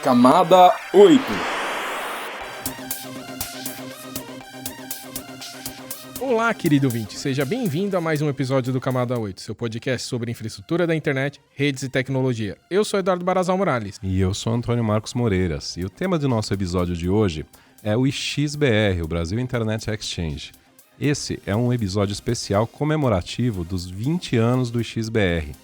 Camada 8. Olá, querido ouvinte, seja bem-vindo a mais um episódio do Camada 8, seu podcast sobre infraestrutura da internet, redes e tecnologia. Eu sou Eduardo Barazal Morales. E eu sou Antônio Marcos Moreiras. E o tema do nosso episódio de hoje é o IXBR, o Brasil Internet Exchange. Esse é um episódio especial comemorativo dos 20 anos do IXBR.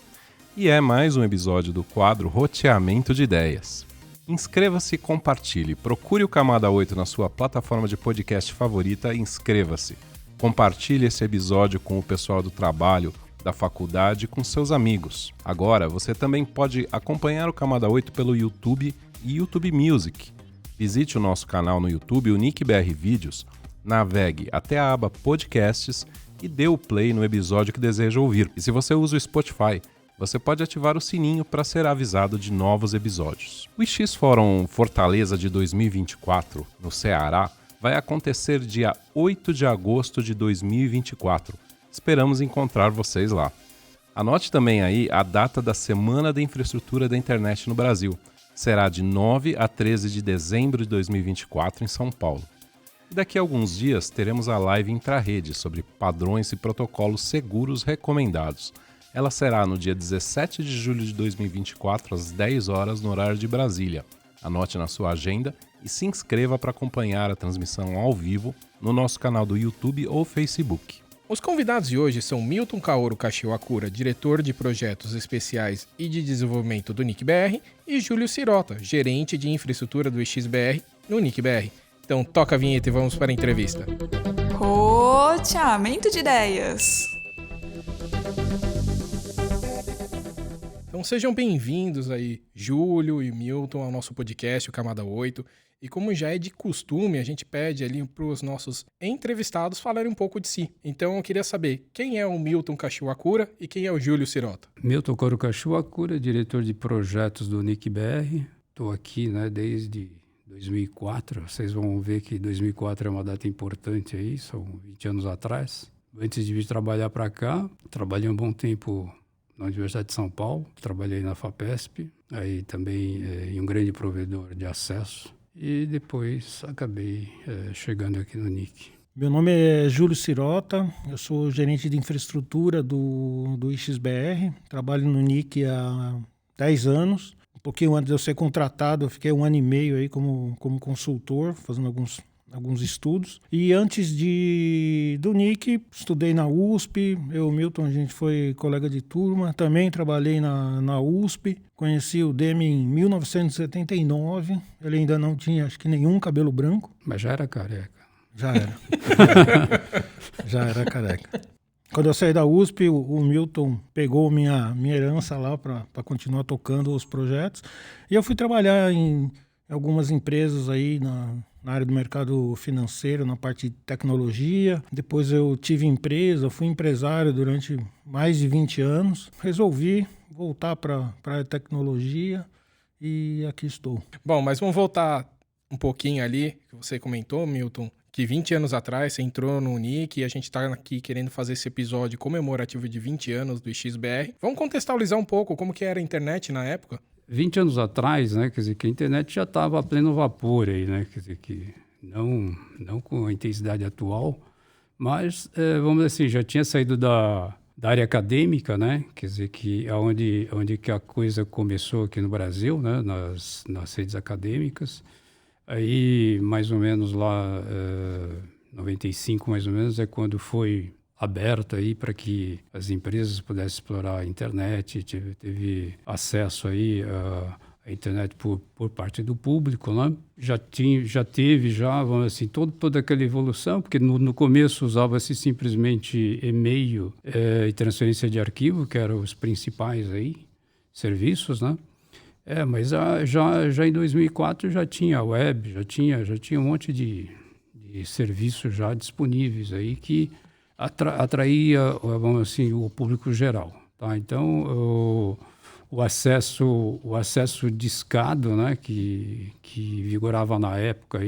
E é mais um episódio do quadro Roteamento de Ideias. Inscreva-se e compartilhe. Procure o Camada 8 na sua plataforma de podcast favorita e inscreva-se. Compartilhe esse episódio com o pessoal do trabalho, da faculdade e com seus amigos. Agora, você também pode acompanhar o Camada 8 pelo YouTube e YouTube Music. Visite o nosso canal no YouTube, o NICBR Vídeos, navegue até a aba Podcasts e dê o play no episódio que deseja ouvir. E se você usa o Spotify, você pode ativar o sininho para ser avisado de novos episódios. O IX Fórum Fortaleza de 2024, no Ceará, vai acontecer dia 8 de agosto de 2024. Esperamos encontrar vocês lá. Anote também aí a data da Semana da Infraestrutura da Internet no Brasil. Será de 9 a 13 de dezembro de 2024 em São Paulo. E daqui a alguns dias teremos a live intra-rede sobre padrões e protocolos seguros recomendados. Ela será no dia 17 de julho de 2024, às 10 horas, no horário de Brasília. Anote na sua agenda e se inscreva para acompanhar a transmissão ao vivo no nosso canal do YouTube ou Facebook. Os convidados de hoje são Milton Kaoru Kashiwakura, diretor de projetos especiais e de desenvolvimento do NICBR, e Júlio Sirota, gerente de infraestrutura do IXBR no NICBR. Então toca a vinheta e vamos para a entrevista. Roteamento de ideias. Então sejam bem-vindos aí, Júlio e Milton, ao nosso podcast, o Camada 8. E como já é de costume, a gente pede ali para os nossos entrevistados falarem um pouco de si. Então eu queria saber quem é o Milton Kashiwakura e quem é o Júlio Sirota. Milton Kaoru Kashiwakura, diretor de projetos do NICBR. Estou aqui desde 2004. Vocês vão ver que 2004 é uma data importante aí, são 20 anos atrás. Antes de vir trabalhar para cá, trabalhei um bom tempo na Universidade de São Paulo, trabalhei na FAPESP, aí também em um grande provedor de acesso. E depois acabei chegando aqui no NIC. Meu nome é Júlio Sirota, eu sou gerente de infraestrutura do IXBR, trabalho no NIC há 10 anos. Um pouquinho antes de eu ser contratado, eu fiquei 1 ano e meio aí como consultor, fazendo alguns estudos. E antes do NIC, estudei na USP, eu e o Milton, a gente foi colega de turma, também trabalhei na USP, conheci o Demi em 1979, ele ainda não tinha, acho que nenhum cabelo branco. Mas já era careca. Já era. Já era careca. Quando eu saí da USP, o Milton pegou minha herança lá para continuar tocando os projetos. E eu fui trabalhar em algumas empresas aí na área do mercado financeiro, na parte de tecnologia. Depois eu tive empresa, fui empresário durante mais de 20 anos. Resolvi voltar para a área de tecnologia e aqui estou. Bom, mas vamos voltar um pouquinho ali, que você comentou, Milton, que 20 anos atrás você entrou no NIC e a gente está aqui querendo fazer esse episódio comemorativo de 20 anos do IXBR. Vamos contextualizar um pouco como que era a internet na época? 20 anos atrás, quer dizer, que a internet já estava a pleno vapor aí, quer dizer, que não com a intensidade atual, mas, vamos dizer assim, já tinha saído da área acadêmica, quer dizer, que é onde que a coisa começou aqui no Brasil, nas redes acadêmicas. Aí, mais ou menos lá, 95 mais ou menos, é quando foi aberto aí para que as empresas pudessem explorar a internet, teve acesso aí à internet por parte do público, Já teve, vamos assim, toda aquela evolução, porque no começo usava-se simplesmente e-mail e transferência de arquivo, que eram os principais aí serviços, mas já em 2004 já tinha web, já tinha um monte de serviços já disponíveis aí que atraía, vamos assim, o público geral. Então, o acesso discado, né, que vigorava na época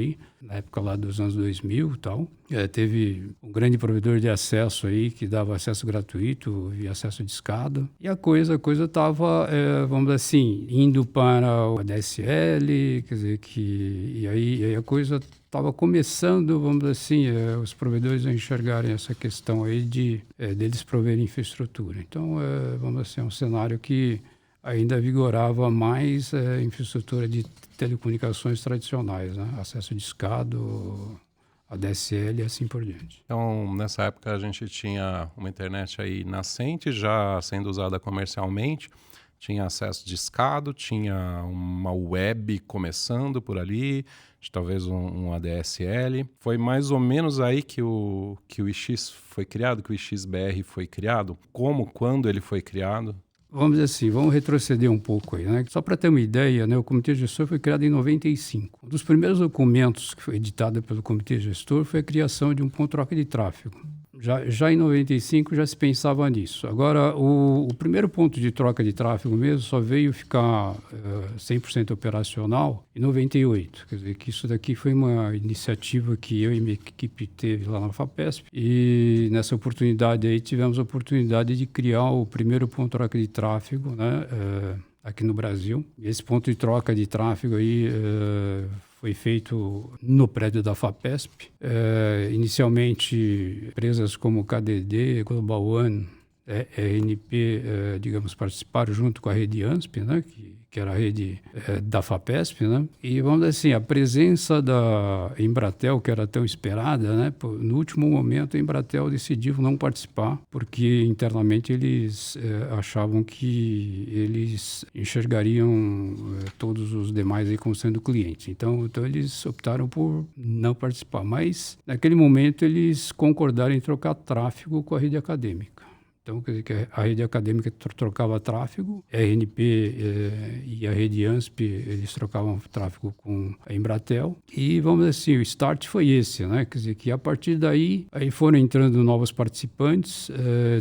lá dos anos 2000 e tal. Teve um grande provedor de acesso aí que dava acesso gratuito via acesso discado. E a coisa estava, vamos dizer assim, indo para o ADSL, quer dizer e aí a coisa estava começando, vamos dizer assim, os provedores a enxergarem essa questão aí deles proverem infraestrutura. Então, vamos dizer assim, é um cenário que ainda vigorava mais infraestrutura de telecomunicações tradicionais, né? Acesso discado, ADSL e assim por diante. Então, nessa época a gente tinha uma internet aí nascente, já sendo usada comercialmente, tinha acesso discado, tinha uma web começando por ali, talvez um ADSL. Foi mais ou menos aí que o IX foi criado, que o IXBR foi criado. Quando ele foi criado? Vamos dizer assim, vamos retroceder um pouco aí, né? Só para ter uma ideia, né, o Comitê Gestor foi criado em 95. Um dos primeiros documentos que foi editado pelo Comitê Gestor foi a criação de um ponto-troca de tráfego. Já em 95 já se pensava nisso. Agora, o primeiro ponto de troca de tráfego mesmo só veio ficar 100% operacional em 98. Quer dizer, que isso daqui foi uma iniciativa que eu e minha equipe teve lá na FAPESP. E nessa oportunidade aí tivemos a oportunidade de criar o primeiro ponto de troca de tráfego, né, aqui no Brasil. E esse ponto de troca de tráfego aí foi feito no prédio da FAPESP. Inicialmente, empresas como KDD, Global One, RNP, digamos, participaram junto com a rede ANSP, né, que era a rede da FAPESP, né? E vamos dizer assim, a presença da Embratel, que era tão esperada, né? No último momento a Embratel decidiu não participar, porque internamente eles achavam que eles enxergariam todos os demais aí como sendo clientes. Então eles optaram por não participar, mas naquele momento eles concordaram em trocar tráfego com a rede acadêmica. Então, quer dizer que a rede acadêmica trocava tráfego, a RNP e a rede ANSP, eles trocavam tráfego com a Embratel. E, vamos dizer assim, o start foi esse, né? Quer dizer que a partir daí, aí foram entrando novos participantes.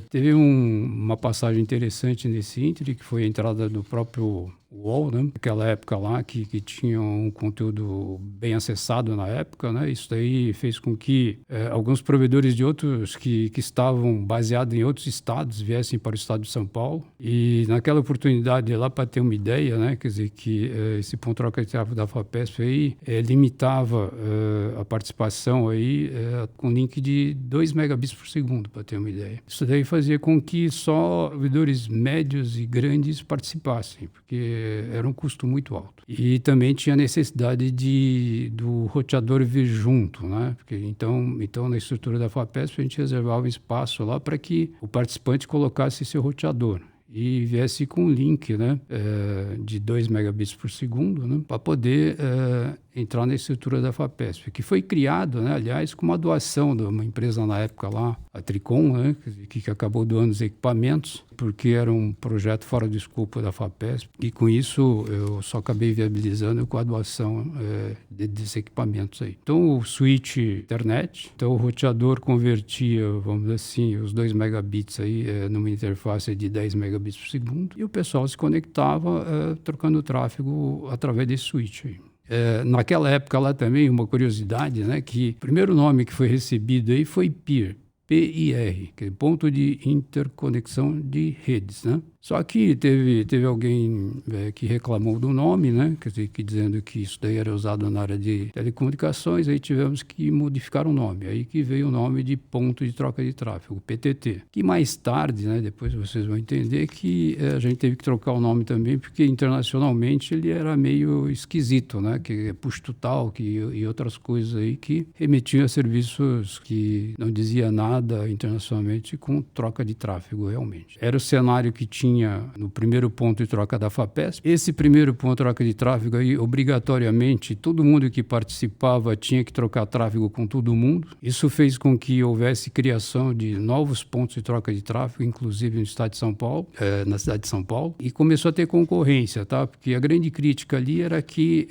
Teve uma passagem interessante nesse ínterim, que foi a entrada do próprio UOL, né? Naquela época lá que tinha um conteúdo bem acessado na época, né? Isso daí fez com que alguns provedores de outros que estavam baseados em outros estados viessem para o estado de São Paulo. E naquela oportunidade lá, para ter uma ideia, né? Quer dizer que esse ponto de troca de tráfego da FAPESP aí limitava a participação aí com link de 2 megabits por segundo, para ter uma ideia. Isso daí fazia com que só provedores médios e grandes participassem, porque era um custo muito alto. E também tinha necessidade do roteador vir junto, né? Porque, então, na estrutura da FAPESP, a gente reservava um espaço lá para que o participante colocasse seu roteador e viesse com um link, né, de 2 megabits por segundo, né, para poder entrar na estrutura da FAPESP, que foi criado, né, aliás, com uma doação de uma empresa na época lá, a Tricom, né, que acabou doando os equipamentos, porque era um projeto fora do escopo da FAPESP, e com isso eu só acabei viabilizando com a doação desses equipamentos aí. Então, o switch internet, então o roteador convertia, vamos dizer assim, os 2 megabits aí numa interface de 10 megabits por segundo, e o pessoal se conectava trocando tráfego através desse switch aí. Naquela época lá também, uma curiosidade, né, que o primeiro nome que foi recebido aí foi PIR, PIR, que é ponto de interconexão de redes, né? Só que teve alguém que reclamou do nome, né? Quer dizer, dizendo que isso daí era usado na área de telecomunicações, aí tivemos que modificar o nome. Aí que veio o nome de ponto de troca de tráfego, PTT. Que mais tarde, né, depois vocês vão entender que a gente teve que trocar o nome também, porque internacionalmente ele era meio esquisito, né? Que é push to talk e outras coisas aí que remetiam a serviços que não dizia nada internacionalmente com troca de tráfego realmente. Era o cenário que tinha no primeiro ponto de troca da FAPESP. Esse primeiro ponto de troca de tráfego aí, obrigatoriamente, todo mundo que participava tinha que trocar tráfego com todo mundo. Isso fez com que houvesse criação de novos pontos de troca de tráfego, inclusive no estado de São Paulo, na cidade de São Paulo, e começou a ter concorrência, tá? Porque a grande crítica ali era que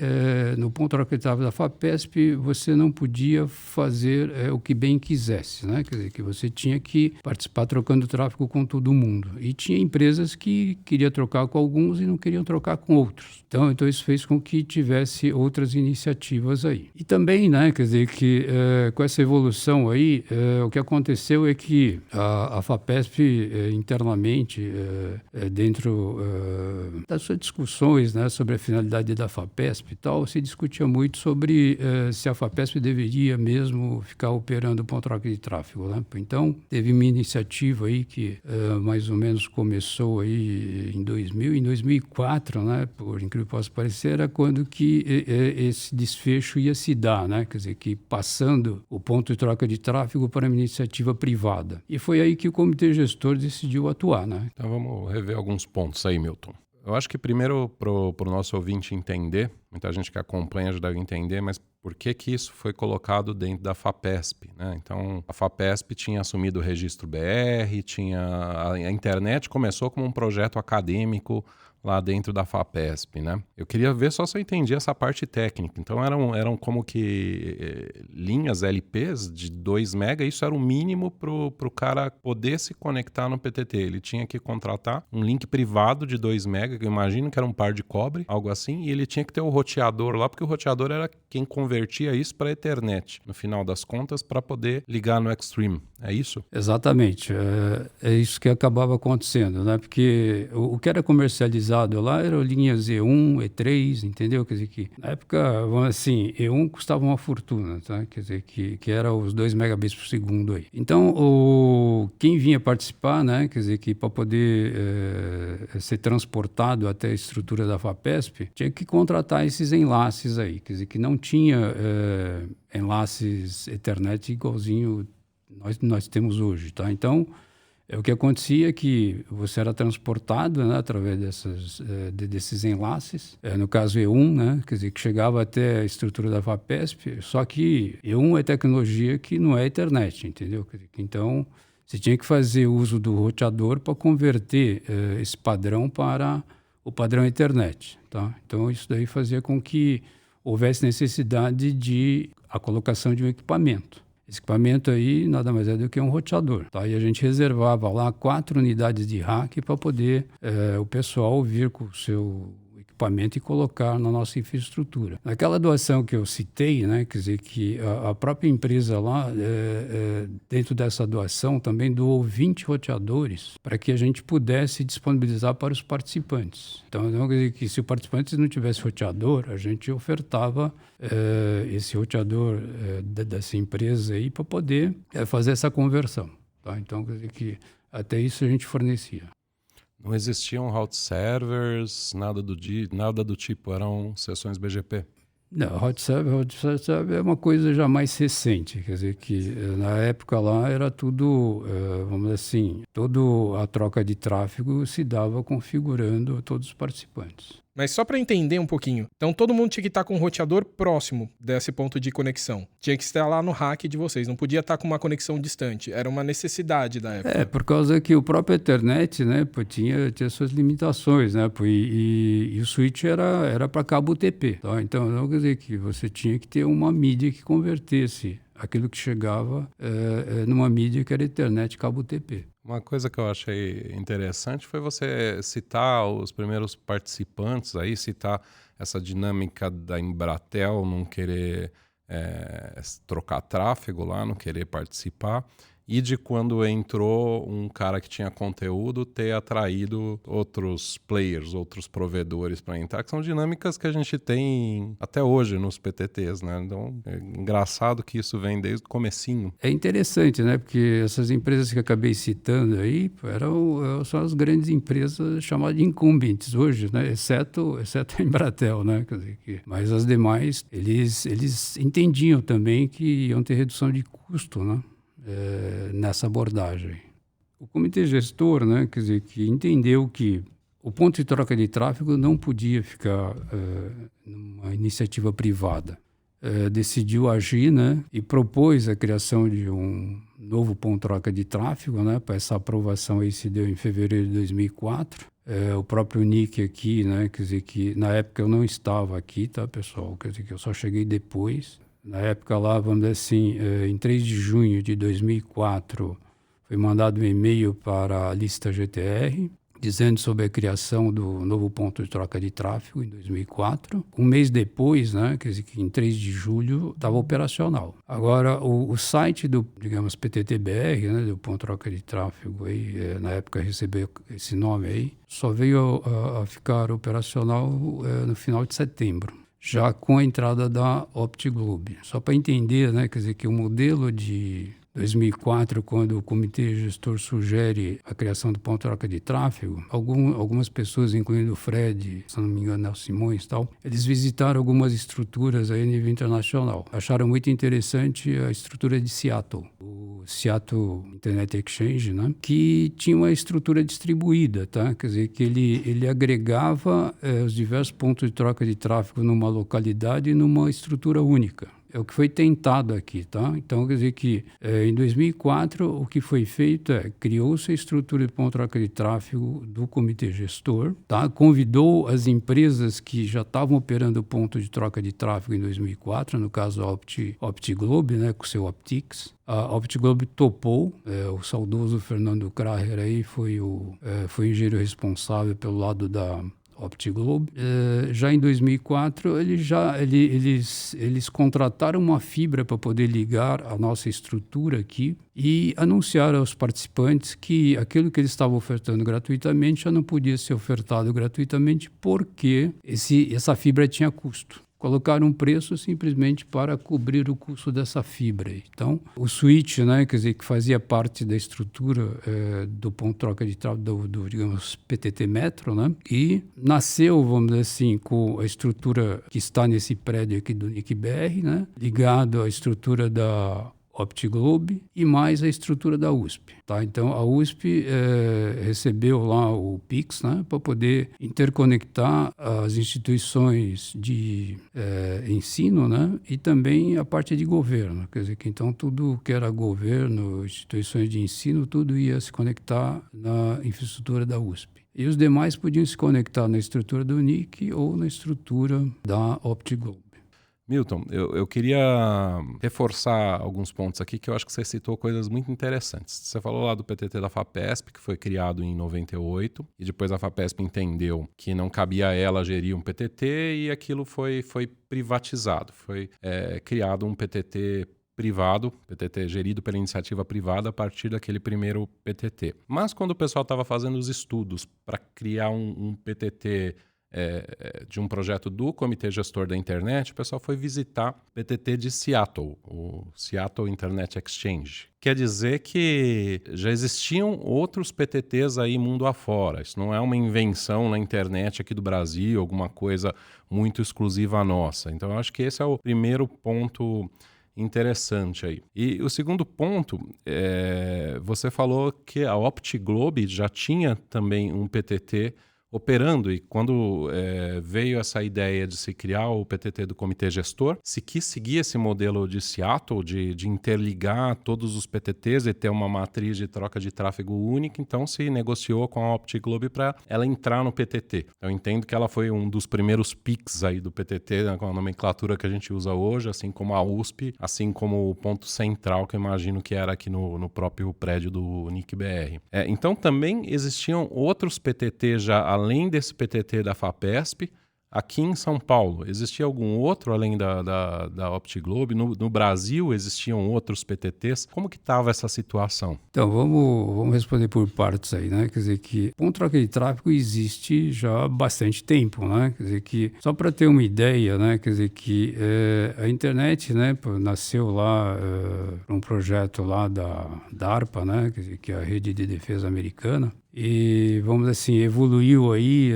no ponto de troca de tráfego da FAPESP você não podia fazer o que bem quisesse, né? Quer dizer, que você tinha que participar trocando tráfego com todo mundo. E tinha empresas empresas que queriam trocar com alguns e não queriam trocar com outros. Então isso fez com que tivesse outras iniciativas aí. E também, né, quer dizer, que com essa evolução aí, o que aconteceu é que a FAPESP internamente, dentro das suas discussões, né, sobre a finalidade da FAPESP e tal, se discutia muito sobre se a FAPESP deveria mesmo ficar operando ponto-troca de tráfego, né? Então, teve uma iniciativa aí que mais ou menos começou aí em 2000, em 2004, né? Por incrível que possa parecer, era quando que esse desfecho ia se dar, né? Quer dizer, que passando o ponto de troca de tráfego para uma iniciativa privada. E foi aí que o comitê gestor decidiu atuar, né? Então vamos rever alguns pontos aí, Milton. Eu acho que primeiro, para o nosso ouvinte entender, muita gente que acompanha já deve entender, mas por que isso foi colocado dentro da FAPESP, né? Então, a FAPESP tinha assumido o registro BR, a internet começou como um projeto acadêmico lá dentro da FAPESP, né? Eu queria ver só se eu entendi essa parte técnica. Então, eram como que linhas LPs de 2 mega, isso era o mínimo pro cara poder se conectar no PTT. Ele tinha que contratar um link privado de 2 mega, que eu imagino que era um par de cobre, algo assim, e ele tinha que ter o roteador lá, porque o roteador era quem convertia isso para Ethernet, no final das contas, para poder ligar no Extreme. É isso? Exatamente. É isso que acabava acontecendo, né? Porque o que era comercializado lá eram linhas E1, E3, entendeu? Quer dizer que, na época, vamos assim, E1 custava uma fortuna, tá? Quer dizer que era os 2 megabits por segundo aí. Então, quem vinha participar, né? Quer dizer que para poder ser transportado até a estrutura da FAPESP, tinha que contratar esses enlaces aí. Quer dizer que não tinha enlaces Ethernet igualzinho nós temos hoje, tá? Então, o que acontecia é que você era transportado, né, através desses enlaces, no caso E1, né, quer dizer, que chegava até a estrutura da FAPESP, só que E1 é tecnologia que não é Ethernet, entendeu? Então, você tinha que fazer uso do roteador para converter esse padrão para o padrão Ethernet, tá? Então, isso daí fazia com que houvesse necessidade de a colocação de um equipamento. Esse equipamento aí nada mais é do que um roteador, tá? E a gente reservava lá 4 unidades de rack para poder o pessoal vir com o seu equipamento e colocar na nossa infraestrutura. Naquela doação que eu citei, né, quer dizer que a própria empresa lá, dentro dessa doação, também doou 20 roteadores para que a gente pudesse disponibilizar para os participantes. Então, quer dizer que se o participante não tivesse roteador, a gente ofertava esse roteador dessa empresa aí para poder fazer essa conversão, tá? Então, quer dizer que até isso a gente fornecia. Não existiam route servers, nada do tipo, eram sessões BGP? Não, route server é uma coisa já mais recente, quer dizer que na época lá era tudo, vamos dizer assim, toda a troca de tráfego se dava configurando todos os participantes. Mas só para entender um pouquinho, então todo mundo tinha que estar com um roteador próximo desse ponto de conexão. Tinha que estar lá no rack de vocês, não podia estar com uma conexão distante. Era uma necessidade da época. Por causa que o próprio Ethernet, né, tinha suas limitações, né, e o switch era para cabo UTP. Tá? Então, não quer dizer que você tinha que ter uma mídia que convertesse aquilo que chegava numa mídia que era Ethernet cabo UTP. Uma coisa que eu achei interessante foi você citar os primeiros participantes aí, citar essa dinâmica da Embratel não querer trocar tráfego lá, não querer participar, e de quando entrou um cara que tinha conteúdo ter atraído outros players, outros provedores para entrar, que são dinâmicas que a gente tem até hoje nos PTTs, né? Então, é engraçado que isso vem desde o comecinho. É interessante, né? Porque essas empresas que eu acabei citando aí são as grandes empresas chamadas de incumbents hoje, né? Exceto a Embratel, né? Quer dizer, mas as demais, eles entendiam também que iam ter redução de custo, né? Nessa abordagem. O comitê gestor, né, quer dizer, que entendeu que o ponto de troca de tráfego não podia ficar numa iniciativa privada. Decidiu agir, né, e propôs a criação de um novo ponto de troca de tráfego, né, para essa aprovação aí se deu em fevereiro de 2004. O próprio Nick aqui, né, quer dizer que na época eu não estava aqui, tá, pessoal? Quer dizer que eu só cheguei depois. Na época lá, vamos dizer assim, em 3 de junho de 2004, foi mandado um e-mail para a lista GTR, dizendo sobre a criação do novo ponto de troca de tráfego em 2004. Um mês depois, né, quer dizer, que em 3 de julho, estava operacional. Agora, o site do, digamos, PTT-BR, né, do ponto de troca de tráfego, aí, na época recebeu esse nome aí, só veio a ficar operacional no final de setembro, já com a entrada da OptiGlobe. Só para entender, né, quer dizer, que o modelo de 2004, quando o comitê gestor sugere a criação do ponto de troca de tráfego, algumas pessoas, incluindo o Fred, se não me engano, Nelson Simões e tal, eles visitaram algumas estruturas aí a nível internacional. Acharam muito interessante a estrutura de Seattle, o Seattle Internet Exchange, né? Que tinha uma estrutura distribuída, tá? Quer dizer, que ele agregava os diversos pontos de troca de tráfego numa localidade numa estrutura única. É o que foi tentado aqui, tá? Então, quer dizer que em 2004, o que foi feito criou-se a estrutura de ponto de troca de tráfego do comitê gestor, tá? Convidou as empresas que já estavam operando o ponto de troca de tráfego em 2004, no caso a OptiGlobe, né, com o seu Optics. A OptiGlobe topou, o saudoso Fernando Kraher aí foi o engenheiro responsável pelo lado da OptiGlobe. Já em 2004, eles contrataram uma fibra para poder ligar a nossa estrutura aqui e anunciaram aos participantes que aquilo que eles estavam ofertando gratuitamente já não podia ser ofertado gratuitamente porque essa fibra tinha custo. Colocaram um preço simplesmente para cobrir o custo dessa fibra. Então, o switch, né, quer dizer, que fazia parte da estrutura do ponto de troca de tráfego do, digamos, PTT Metro, né, e nasceu, vamos dizer assim, com a estrutura que está nesse prédio aqui do NIC-BR, né, ligado à estrutura da OptiGlobe e mais a estrutura da USP. Tá? Então, a USP recebeu lá o PIX, né, para poder interconectar as instituições de ensino, né, e também a parte de governo. Quer dizer, que então tudo que era governo, instituições de ensino, tudo ia se conectar na infraestrutura da USP. E os demais podiam se conectar na estrutura do NIC ou na estrutura da OptiGlobe. Milton, eu queria reforçar alguns pontos aqui que eu acho que você citou coisas muito interessantes. Você falou lá do PTT da FAPESP, que foi criado em 98, e depois a FAPESP entendeu que não cabia a ela gerir um PTT e aquilo foi privatizado. Foi criado um PTT privado, PTT gerido pela iniciativa privada a partir daquele primeiro PTT. Mas quando o pessoal estava fazendo os estudos para criar um PTT de um projeto do Comitê Gestor da Internet, o pessoal foi visitar o PTT de Seattle, o Seattle Internet Exchange. Quer dizer que já existiam outros PTTs aí mundo afora. Isso não é uma invenção na internet aqui do Brasil, alguma coisa muito exclusiva nossa. Então, eu acho que esse é o primeiro ponto interessante aí. E o segundo ponto, você falou que a OptiGlobe já tinha também um PTT operando, e quando veio essa ideia de se criar o PTT do Comitê Gestor, se quis seguir esse modelo de Seattle, de interligar todos os PTTs e ter uma matriz de troca de tráfego única, então se negociou com a OptiGlobe para ela entrar no PTT. Eu entendo que ela foi um dos primeiros PICs aí do PTT, né, com a nomenclatura que a gente usa hoje, assim como a USP, assim como o ponto central, que eu imagino que era aqui no próprio prédio do NIC-BR. Então também existiam outros PTTs já, além desse PTT da FAPESP, aqui em São Paulo. Existia algum outro além da OptiGlobe? No Brasil existiam outros PTTs? Como que estava essa situação? Então, vamos responder por partes aí, né? Quer dizer que ponto de troca de tráfego existe já há bastante tempo, né? Quer dizer que, só para ter uma ideia, né? Quer dizer que a internet, né, nasceu lá um projeto lá da DARPA, né? Quer dizer, que é a Rede de Defesa Americana. E, vamos dizer assim, evoluiu aí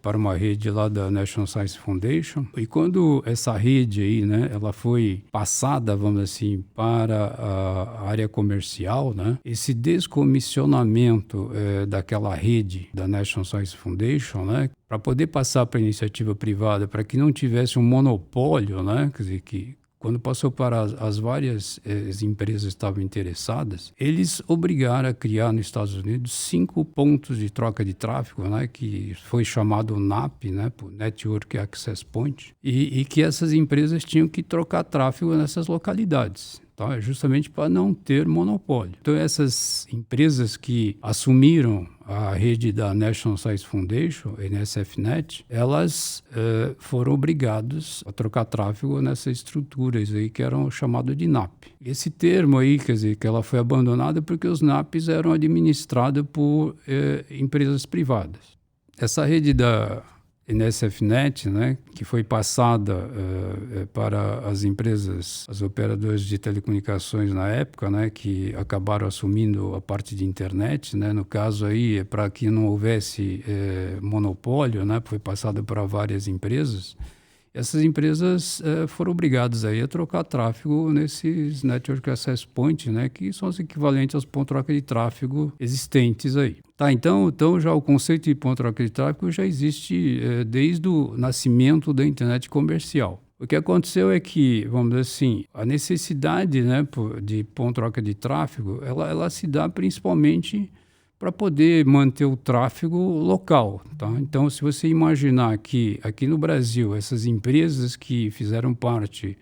para uma rede lá da National Science Foundation. E quando essa rede aí, né, ela foi passada, vamos dizer assim, para a área comercial, né, esse descomissionamento daquela rede da National Science Foundation, né, para poder passar para a iniciativa privada, para que não tivesse um monopólio, né, quer dizer, que quando passou para as várias empresas que estavam interessadas, eles obrigaram a criar nos Estados Unidos 5 pontos de troca de tráfego, né, que foi chamado NAP, né, Network Access Point, e que essas empresas tinham que trocar tráfego nessas localidades. Justamente para não ter monopólio. Então, essas empresas que assumiram a rede da National Science Foundation, NSFNet, elas foram obrigadas a trocar tráfego nessas estruturas aí que eram chamadas de NAP. Esse termo aí, quer dizer, que ela foi abandonada porque os NAPs eram administrados por empresas privadas. Essa rede da NSFNet, né, que foi passada para as empresas, as operadoras de telecomunicações na época, né, que acabaram assumindo a parte de internet, né, no caso aí, para que não houvesse monopólio, né, foi passada para várias empresas. Essas empresas foram obrigadas aí a trocar tráfego nesses Network Access Points, né, que são os equivalentes aos pontos de troca de tráfego existentes aí. Tá, então já o conceito de ponto de troca de tráfego já existe desde o nascimento da internet comercial. O que aconteceu é que, vamos dizer assim, a necessidade, né, de ponto de troca de tráfego, ela se dá principalmente para poder manter o tráfego local, tá? Então, se você imaginar que aqui no Brasil, essas empresas que fizeram parte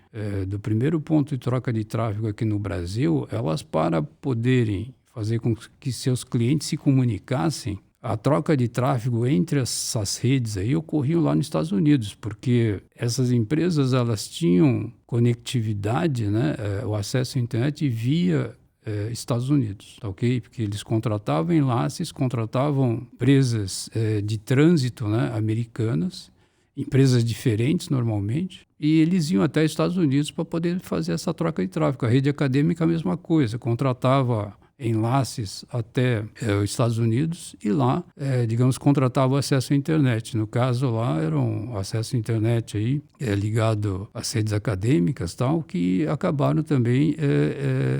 do primeiro ponto de troca de tráfego aqui no Brasil, elas, para poderem fazer com que seus clientes se comunicassem, a troca de tráfego entre essas redes aí ocorriam lá nos Estados Unidos, porque essas empresas, elas tinham conectividade, né, o acesso à internet via Estados Unidos, tá, ok? Porque eles contratavam enlaces, contratavam empresas de trânsito, né, americanas, empresas diferentes normalmente, e eles iam até Estados Unidos para poder fazer essa troca de tráfego. A rede acadêmica, a mesma coisa, contratava enlaces até os Estados Unidos e lá, digamos, contratava o acesso à internet. No caso lá era um acesso à internet aí, ligado às redes acadêmicas, tal, que acabaram também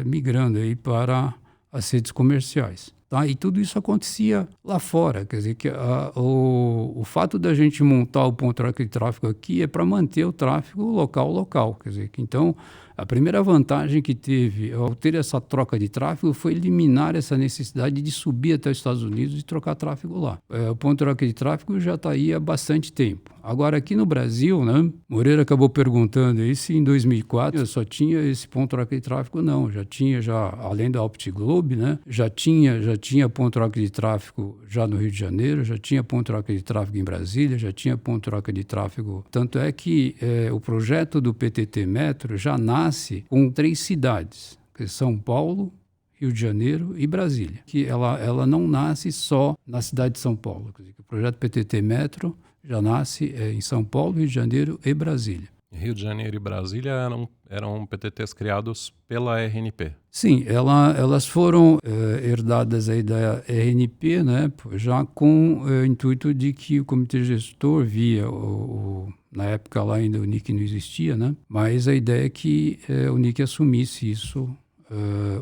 migrando aí para as redes comerciais. Tá? E tudo isso acontecia lá fora, quer dizer, que o fato da gente montar o ponto de tráfego aqui é para manter o tráfego local, quer dizer, que então a primeira vantagem que teve ao ter essa troca de tráfego foi eliminar essa necessidade de subir até os Estados Unidos e trocar tráfego lá. O ponto de troca de tráfego já está aí há bastante tempo. Agora, aqui no Brasil, né, Moreira acabou perguntando aí se em 2004 só tinha esse ponto de troca de tráfego. Não, já tinha, além da OptiGlobe, né, já tinha ponto de troca de tráfego já no Rio de Janeiro, já tinha ponto de troca de tráfego em Brasília, já tinha ponto de troca de tráfego. Tanto é que o projeto do PTT Metro já nasce com 3 cidades, que são São Paulo, Rio de Janeiro e Brasília. Que ela não nasce só na cidade de São Paulo. Quer dizer, o projeto PTT Metro já nasce em São Paulo, Rio de Janeiro e Brasília. Rio de Janeiro e Brasília eram PTTs criados pela RNP. Sim, elas foram herdadas aí da RNP, né, já com o intuito de que o comitê gestor via na época lá ainda o NIC não existia, né, mas a ideia é que o NIC assumisse isso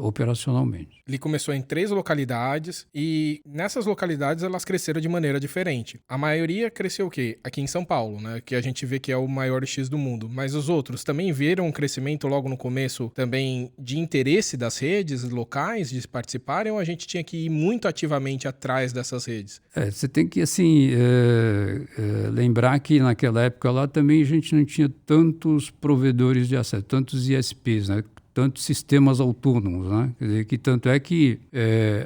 operacionalmente. Ele começou em 3 localidades e nessas localidades elas cresceram de maneira diferente. A maioria cresceu o quê? Aqui em São Paulo, né? Que a gente vê que é o maior X do mundo. Mas os outros também viram um crescimento logo no começo também de interesse das redes locais de participarem, ou a gente tinha que ir muito ativamente atrás dessas redes? Você tem que, assim, lembrar que naquela época lá também a gente não tinha tantos provedores de acesso, tantos ISPs, né? Tantos sistemas autônomos, né? Quer dizer, que tanto é que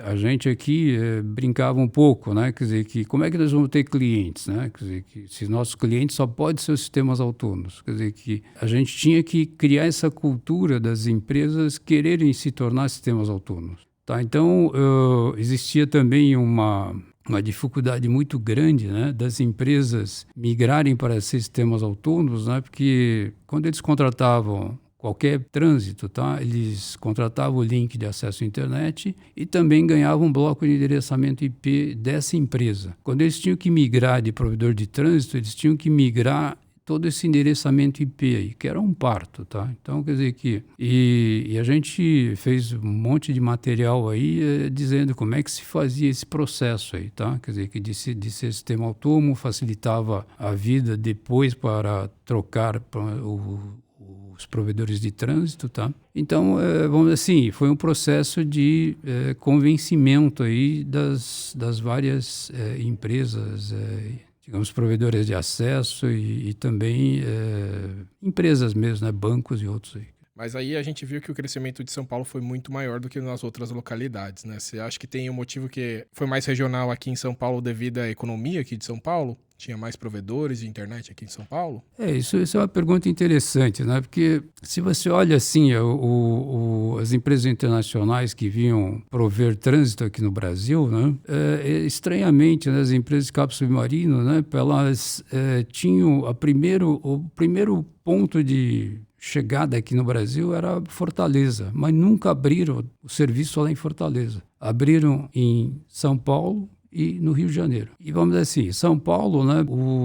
a gente aqui brincava um pouco, né? Quer dizer, que como é que nós vamos ter clientes, né? Quer dizer, que se nossos clientes só podem ser os sistemas autônomos. Quer dizer, que a gente tinha que criar essa cultura das empresas quererem se tornar sistemas autônomos. Tá? Então, existia também uma dificuldade muito grande, né, das empresas migrarem para sistemas autônomos, né? Porque quando eles contratavam qualquer trânsito, tá? Eles contratavam o link de acesso à internet e também ganhavam um bloco de endereçamento IP dessa empresa. Quando eles tinham que migrar de provedor de trânsito, eles tinham que migrar todo esse endereçamento IP aí, que era um parto, tá? Então, quer dizer que... E a gente fez um monte de material aí dizendo como é que se fazia esse processo aí, tá? Quer dizer, que de ser sistema autônomo facilitava a vida depois para trocar os provedores de trânsito, tá? Então, vamos dizer assim, foi um processo de convencimento aí das várias empresas, digamos, provedores de acesso e também empresas mesmo, né? Bancos e outros aí. Mas aí a gente viu que o crescimento de São Paulo foi muito maior do que nas outras localidades, né? Você acha que tem um motivo que foi mais regional aqui em São Paulo devido à economia aqui de São Paulo? Tinha mais provedores de internet aqui em São Paulo? Isso é uma pergunta interessante, né? Porque se você olha assim, as empresas internacionais que vinham prover trânsito aqui no Brasil, né? Estranhamente, né, as empresas de cabo submarino, né? Elas tinham o primeiro ponto de chegada aqui no Brasil era Fortaleza, mas nunca abriram o serviço lá em Fortaleza. Abriram em São Paulo e no Rio de Janeiro. E vamos dizer assim, São Paulo, né,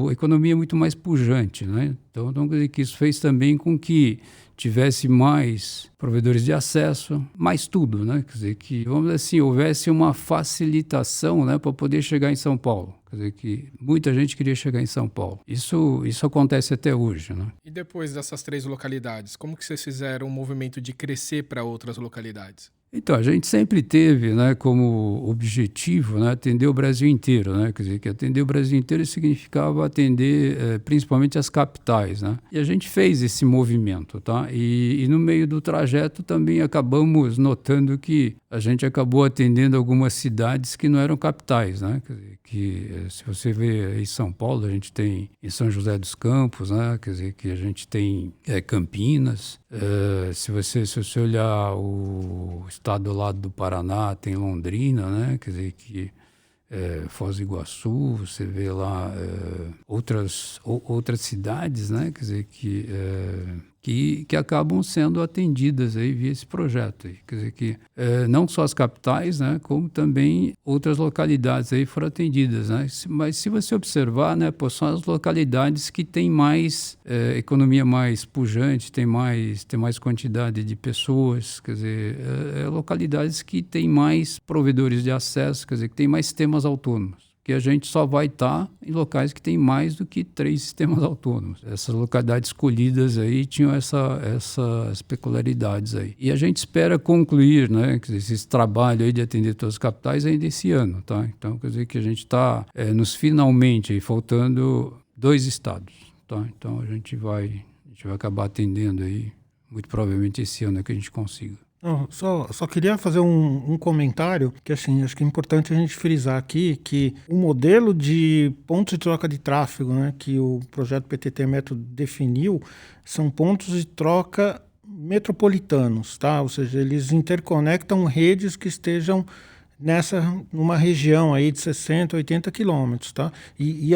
a economia é muito mais pujante, né? Então, quer dizer que isso fez também com que tivesse mais provedores de acesso, mais tudo, né? Quer dizer que, vamos dizer assim, houvesse uma facilitação, né, para poder chegar em São Paulo. Quer dizer que muita gente queria chegar em São Paulo. Isso acontece até hoje, né? E depois dessas 3 localidades, como que vocês fizeram um movimento de crescer para outras localidades? Então, a gente sempre teve, né, como objetivo, né, atender o Brasil inteiro, né? Quer dizer, que atender o Brasil inteiro significava atender principalmente as capitais, né? E a gente fez esse movimento, tá? E no meio do trajeto também acabamos notando que a gente acabou atendendo algumas cidades que não eram capitais, né? Quer dizer, que se você vê em São Paulo, a gente tem em São José dos Campos, né? Quer dizer, que a gente tem Campinas. Se você olhar o estado do lado do Paraná, tem Londrina, né? Quer dizer que Foz do Iguaçu, você vê lá outras cidades, né? Quer dizer que acabam sendo atendidas aí via esse projeto aí. Quer dizer que não só as capitais, né, como também outras localidades aí foram atendidas, né? Mas se você observar, né, são as localidades que têm mais economia mais pujante, tem mais quantidade de pessoas, quer dizer, localidades que têm mais provedores de acesso, quer dizer, que têm mais sistemas autônomos. Que a gente só vai estar em locais que tem mais do que 3 sistemas autônomos. Essas localidades escolhidas aí tinham essas peculiaridades aí. E a gente espera concluir, né, esse trabalho aí de atender todas as capitais ainda esse ano, tá? Então, quer dizer que a gente está nos finalmente aí, faltando 2 estados, tá? Então, a gente vai acabar atendendo aí, muito provavelmente esse ano é que a gente consiga. Não, só queria fazer um comentário, que assim, acho que é importante a gente frisar aqui que o modelo de pontos de troca de tráfego, né, que o projeto PTT Metro definiu, são pontos de troca metropolitanos, tá? Ou seja, eles interconectam redes que estejam numa região aí de 60, 80 quilômetros, tá? E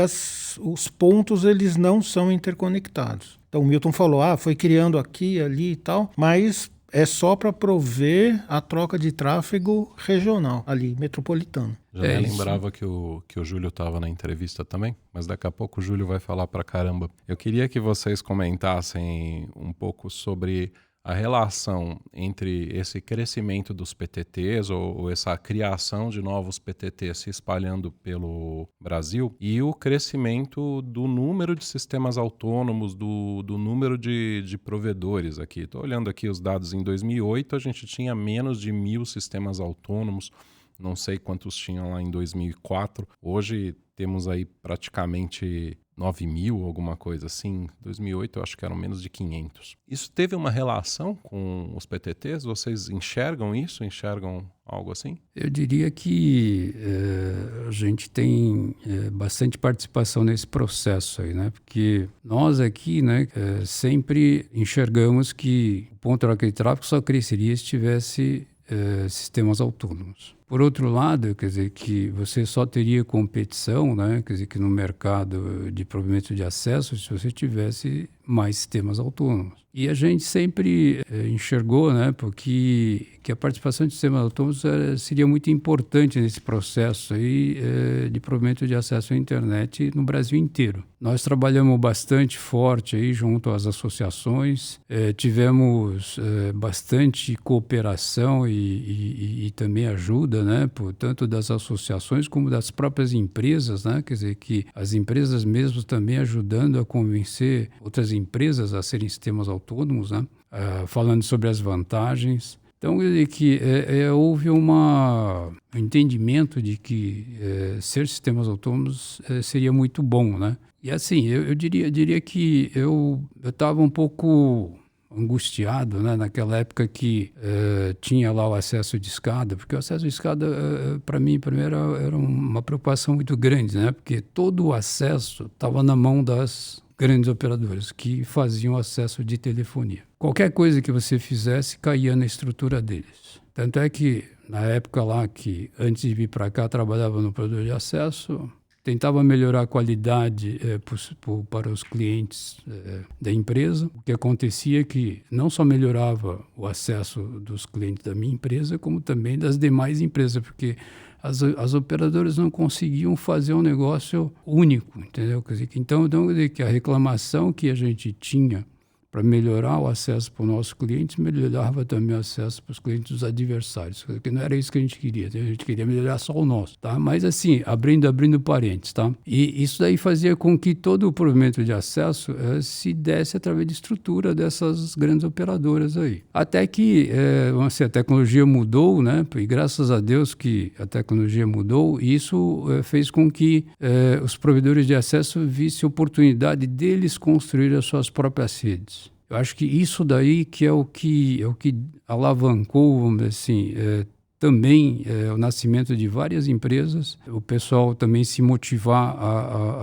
os pontos, eles não são interconectados. Então, o Milton falou, foi criando aqui, ali e tal, mas é só para prover a troca de tráfego regional, ali, metropolitano. Já nem lembrava que o Júlio estava na entrevista também, mas daqui a pouco o Júlio vai falar pra caramba. Eu queria que vocês comentassem um pouco sobre a relação entre esse crescimento dos PTTs ou essa criação de novos PTTs se espalhando pelo Brasil e o crescimento do número de sistemas autônomos, do número de provedores aqui. Estou olhando aqui os dados em 2008, a gente tinha menos de 1.000 sistemas autônomos, não sei quantos tinham lá em 2004. Hoje temos aí praticamente 9.000, alguma coisa assim. Em 2008 eu acho que eram menos de 500. Isso teve uma relação com os PTTs? Vocês enxergam isso? Enxergam algo assim? Eu diria que a gente tem bastante participação nesse processo aí, né? Porque nós aqui, né, sempre enxergamos que o ponto de troca de tráfego só cresceria se tivesse sistemas autônomos. Por outro lado, quer dizer que você só teria competição, né, quer dizer que no mercado de provimento de acesso, se você tivesse mais sistemas autônomos. E a gente sempre enxergou, né, porque que a participação de sistemas autônomos seria muito importante nesse processo aí, de provimento de acesso à internet no Brasil inteiro. Nós trabalhamos bastante forte aí junto às associações, tivemos bastante cooperação e também ajuda, né, tanto das associações como das próprias empresas, né, quer dizer que as empresas mesmo também ajudando a convencer outras empresas a serem sistemas autônomos, né, falando sobre as vantagens. Então, quer dizer que houve um entendimento de que ser sistemas autônomos seria muito bom, né? E assim, eu diria que eu estava um pouco angustiado, né? Naquela época que tinha lá o acesso de escada, porque o acesso de escada, para mim, primeiro, era uma preocupação muito grande, né? Porque todo o acesso estava na mão das grandes operadoras que faziam acesso de telefonia. Qualquer coisa que você fizesse caía na estrutura deles. Tanto é que, na época lá que, antes de vir para cá, trabalhava no operador de acesso, tentava melhorar a qualidade para os clientes da empresa. O que acontecia é que não só melhorava o acesso dos clientes da minha empresa, como também das demais empresas, porque as operadoras não conseguiam fazer um negócio único, entendeu? Quer dizer, então, que a reclamação que a gente tinha para melhorar o acesso para os nossos clientes, melhorava também o acesso para os clientes dos adversários, porque não era isso que a gente queria, a gente queria melhorar só o nosso, tá? Mas assim, abrindo parênteses, tá? E isso daí fazia com que todo o provimento de acesso se desse através de estrutura dessas grandes operadoras aí. Até que a tecnologia mudou, né? E graças a Deus que a tecnologia mudou, e isso fez com que os provedores de acesso vissem oportunidade deles construir as suas próprias redes. Eu acho que isso daí que é o que alavancou, vamos dizer assim, também o nascimento de várias empresas, o pessoal também se motivar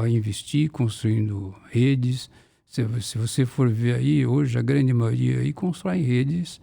a investir, construindo redes. Se você for ver aí, hoje a grande maioria aí constrói redes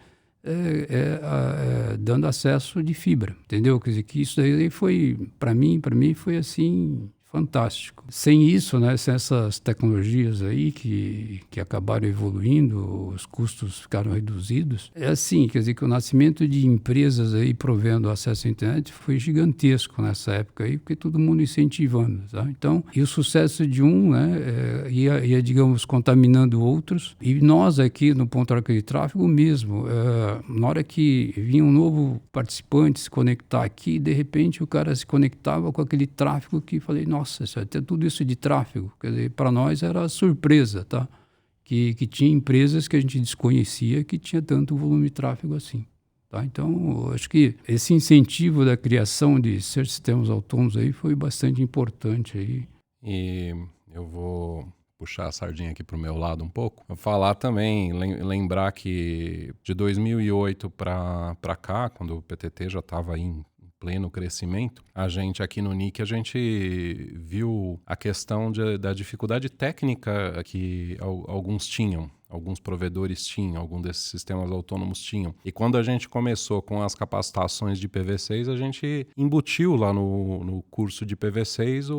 dando acesso de fibra, entendeu? Quer dizer, que isso daí foi, para mim foi assim, fantástico. Sem isso, né, sem essas tecnologias aí que acabaram evoluindo, os custos ficaram reduzidos. É assim, quer dizer que o nascimento de empresas aí provendo acesso à internet foi gigantesco nessa época aí, porque todo mundo incentivando, tá? Então, e o sucesso de um, né, ia, digamos, contaminando outros. E nós aqui no Ponto Arco de Tráfego mesmo, na hora que vinha um novo participante se conectar aqui, de repente o cara se conectava com aquele tráfego que falei, nossa, tem tudo isso de tráfego. Quer dizer, para nós era surpresa, tá? Que tinha empresas que a gente desconhecia que tinha tanto volume de tráfego assim. Tá? Então, eu acho que esse incentivo da criação de sistemas autônomos aí foi bastante importante aí. E eu vou puxar a sardinha aqui para o meu lado um pouco. Vou falar também, lembrar que de 2008 para cá, quando o PTT já estava em pleno crescimento, a gente aqui no NIC, a gente viu a questão da dificuldade técnica que alguns tinham, alguns provedores tinham, alguns desses sistemas autônomos tinham. E quando a gente começou com as capacitações de PV6, a gente embutiu lá no curso de PV6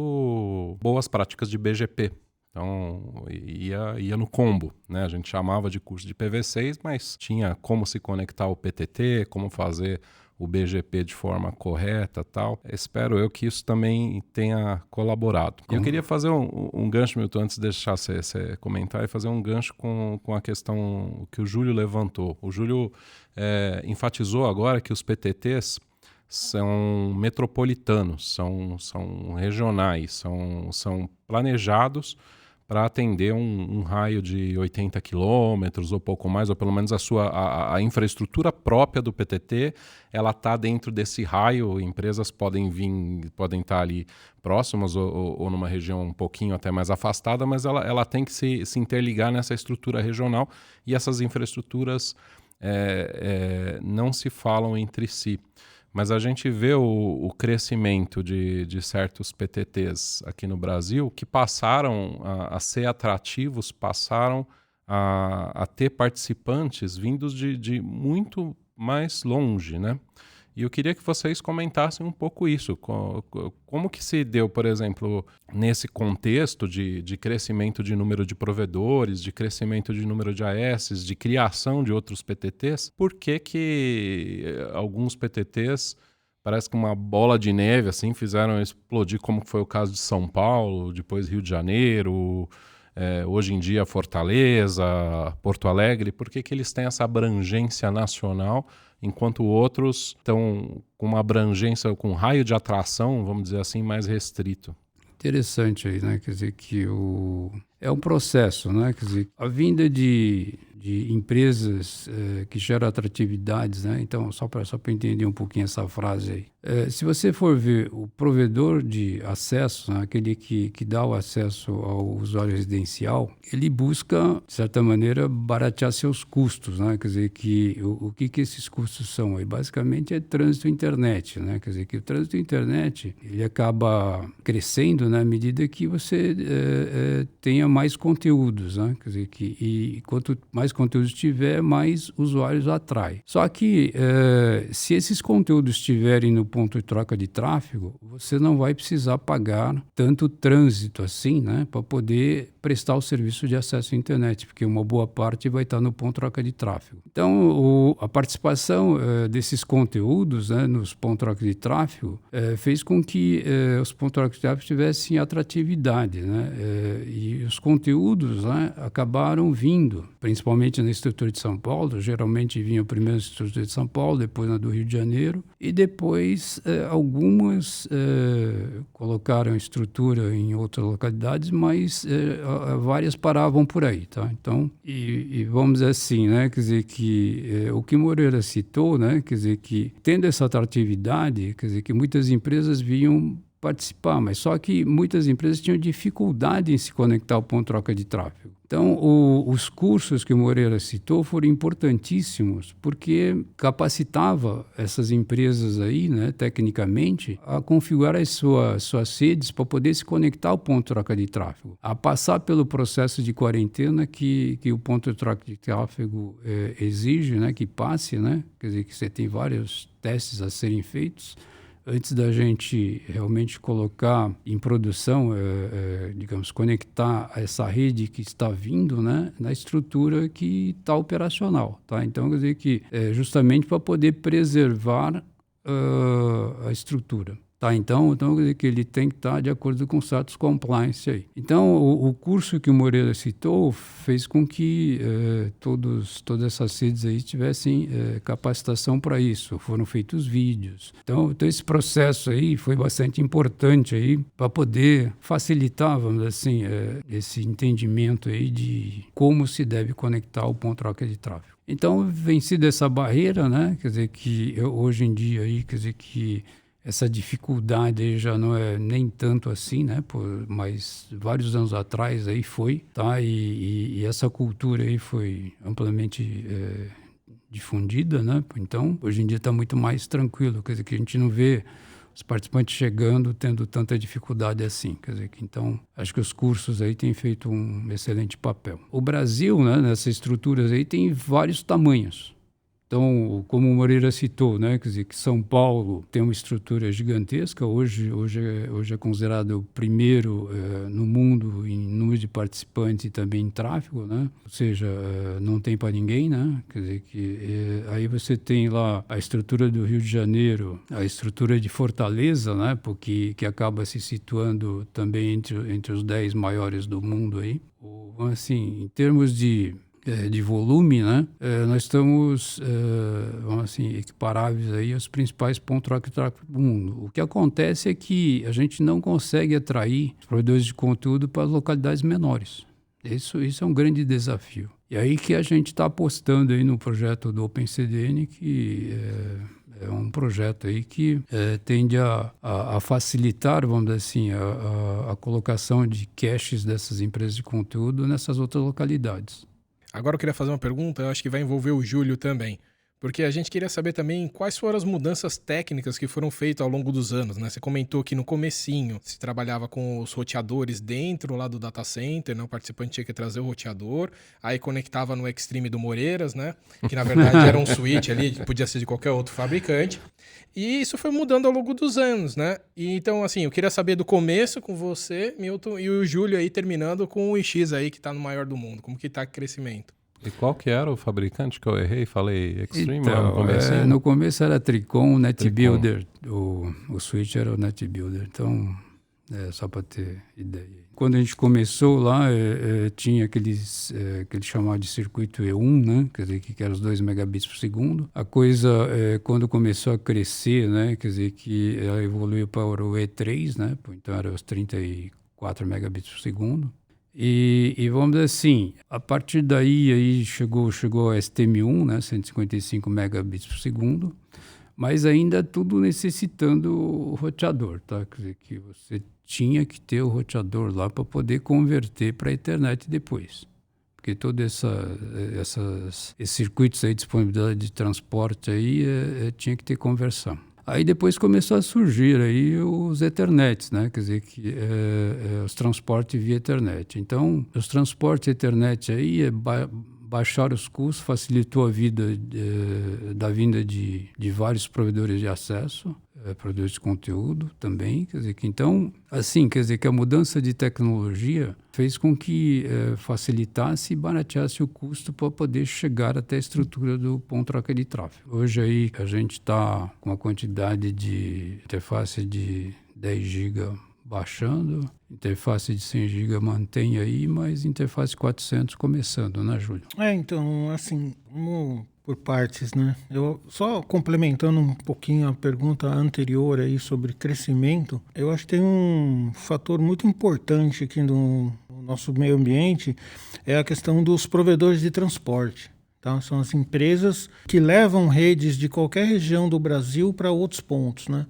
boas práticas de BGP. Então, ia no combo, né? A gente chamava de curso de PV6, mas tinha como se conectar ao PTT, como fazer o BGP de forma correta e tal. Espero eu que isso também tenha colaborado. Eu queria fazer um gancho, Milton, antes de deixar você comentar, e fazer um gancho com a questão que o Júlio levantou. O Júlio enfatizou agora que os PTTs são metropolitanos, são regionais, são planejados para atender um raio de 80 quilômetros ou pouco mais, ou pelo menos a infraestrutura própria do PTT, ela está dentro desse raio. Empresas podem estar ali próximas ou numa região um pouquinho até mais afastada, mas ela tem que se interligar nessa estrutura regional, e essas infraestruturas não se falam entre si. Mas a gente vê o crescimento de certos PTTs aqui no Brasil que passaram a ser atrativos, passaram a ter participantes vindos de muito mais longe, né? E eu queria que vocês comentassem um pouco isso. Como que se deu, por exemplo, nesse contexto de crescimento de número de provedores, de crescimento de número de AS, de criação de outros PTTs, por que alguns PTTs, parece que uma bola de neve, assim, fizeram explodir, como foi o caso de São Paulo, depois Rio de Janeiro, hoje em dia Fortaleza, Porto Alegre? Por que eles têm essa abrangência nacional, enquanto outros estão com uma abrangência, com um raio de atração, vamos dizer assim, mais restrito? Interessante aí, né? Quer dizer, que é um processo, né? Quer dizer, a vinda de empresas que geram atratividades, né? Então, só para entender um pouquinho essa frase aí. Se você for ver o provedor de acesso, né, aquele que dá o acesso ao usuário residencial, ele busca, de certa maneira, baratear seus custos, né? Quer dizer, o que esses custos são? E basicamente é trânsito internet, né? Quer dizer, que o trânsito internet, ele acaba crescendo na medida que você tenha mais conteúdos, né? Quer dizer, e quanto mais conteúdos tiver, mais usuários atrai. Só que se esses conteúdos estiverem no ponto de troca de tráfego, você não vai precisar pagar tanto trânsito assim, né, para poder prestar o serviço de acesso à internet, porque uma boa parte vai estar no ponto de troca de tráfego. Então, a participação desses conteúdos, né, nos pontos de troca de tráfego fez com que os pontos de troca de tráfego tivessem atratividade, né, e os conteúdos, né, acabaram vindo, principalmente na estrutura de São Paulo. Geralmente vinha primeiro na estrutura de São Paulo, depois na do Rio de Janeiro, e depois algumas colocaram estrutura em outras localidades, mas várias paravam por aí, tá? Então, e vamos dizer assim, né? Quer dizer que o que Moreira citou, né? Quer dizer que tendo essa atratividade, quer dizer que muitas empresas vinham participar, mas só que muitas empresas tinham dificuldade em se conectar ao ponto de troca de tráfego. Então, os cursos que o Moreira citou foram importantíssimos porque capacitava essas empresas aí, né, tecnicamente, a configurar as suas redes para poder se conectar ao ponto de troca de tráfego, a passar pelo processo de quarentena que o ponto de troca de tráfego exige, né, que passe, né, quer dizer que você tem vários testes a serem feitos antes da gente realmente colocar em produção, digamos, conectar essa rede que está vindo, né, na estrutura que está operacional, tá? Então, quer dizer que justamente para poder preservar a estrutura. Tá, então quer dizer que ele tem que estar de acordo com o status compliance aí. Então, o curso que o Moreira citou fez com que todas essas redes aí tivessem capacitação para isso. Foram feitos vídeos. Então, esse processo aí foi bastante importante aí para poder facilitar, vamos dizer assim, esse entendimento aí de como se deve conectar ao ponto de troca de tráfego. Então, vencida essa barreira, né? Quer dizer que hoje em dia aí, quer dizer que essa dificuldade aí já não é nem tanto assim, né? Mas vários anos atrás aí foi, tá? E essa cultura aí foi amplamente difundida, né? Então, hoje em dia está muito mais tranquilo, quer dizer que a gente não vê os participantes chegando tendo tanta dificuldade assim, quer dizer que então acho que os cursos aí têm feito um excelente papel. O Brasil, né? Nessas estruturas aí tem vários tamanhos. Então, como o Moreira citou, né, quer dizer que São Paulo tem uma estrutura gigantesca, hoje é considerado o primeiro no mundo em número de participantes e também em tráfego, né? Ou seja, não tem para ninguém, né? Quer dizer que aí você tem lá a estrutura do Rio de Janeiro, a estrutura de Fortaleza, né? Porque que acaba se situando também entre os 10 maiores do mundo aí. Assim, em termos de volume, né? Nós estamos, vamos assim, equiparáveis aí aos principais pontos de tráfego do mundo. O que acontece é que a gente não consegue atrair os provedores de conteúdo para as localidades menores. Isso é um grande desafio. E aí que a gente está apostando aí no projeto do OpenCDN, que é um projeto aí que tende a facilitar, vamos dizer assim, a colocação de caches dessas empresas de conteúdo nessas outras localidades. Agora eu queria fazer uma pergunta, eu acho que vai envolver o Júlio também, porque a gente queria saber também quais foram as mudanças técnicas que foram feitas ao longo dos anos, né? Você comentou que no comecinho se trabalhava com os roteadores dentro lá do data center, né? O participante tinha que trazer o roteador, aí conectava no Extreme do Moreiras, né? Que na verdade era um switch ali, que podia ser de qualquer outro fabricante. E isso foi mudando ao longo dos anos, né? E então, assim, eu queria saber do começo com você, Milton, e o Júlio aí terminando com o iX aí, que tá no maior do mundo. Como que tá o crescimento? E qual que era o fabricante que eu errei? Falei Extreme então, lá no começo? No começo era Tricom, NetBuilder. O switch era o NetBuilder. Então, só para ter ideia. Quando a gente começou lá, tinha que eles chamavam de circuito E1, né? Quer dizer, que era os 2 megabits por segundo. A coisa, quando começou a crescer, né? Quer dizer, que ela evoluiu para o E3, né? Então, era os 34 megabits por segundo. E vamos dizer assim, a partir daí aí chegou a STM1, né? 155 megabits por segundo. mas ainda tudo necessitando o roteador, tá? Quer dizer, que você tinha que ter o roteador lá para poder converter para a internet depois. Porque todos esses circuitos aí, disponibilidade de transporte aí, tinha que ter conversão. Aí depois começou a surgir aí os Ethernets, né? Quer dizer, os transportes via Ethernet. Então, os transportes Ethernet aí baixaram os custos, facilitou a vida da vinda de vários provedores de acesso, provedores de conteúdo também. Quer dizer, que então, assim, quer dizer que a mudança de tecnologia fez com que facilitasse e barateasse o custo para poder chegar até a estrutura do ponto-troca de tráfego. Hoje aí a gente está com a quantidade de interface de 10 GB baixando, interface de 100 GB mantém aí, mas interface 400 começando, né, Júlio? Então, assim, vamos por partes, né? Eu só complementando um pouquinho a pergunta anterior aí sobre crescimento, eu acho que tem um fator muito importante aqui no nosso meio ambiente, é a questão dos provedores de transporte. Tá? São as empresas que levam redes de qualquer região do Brasil para outros pontos, né?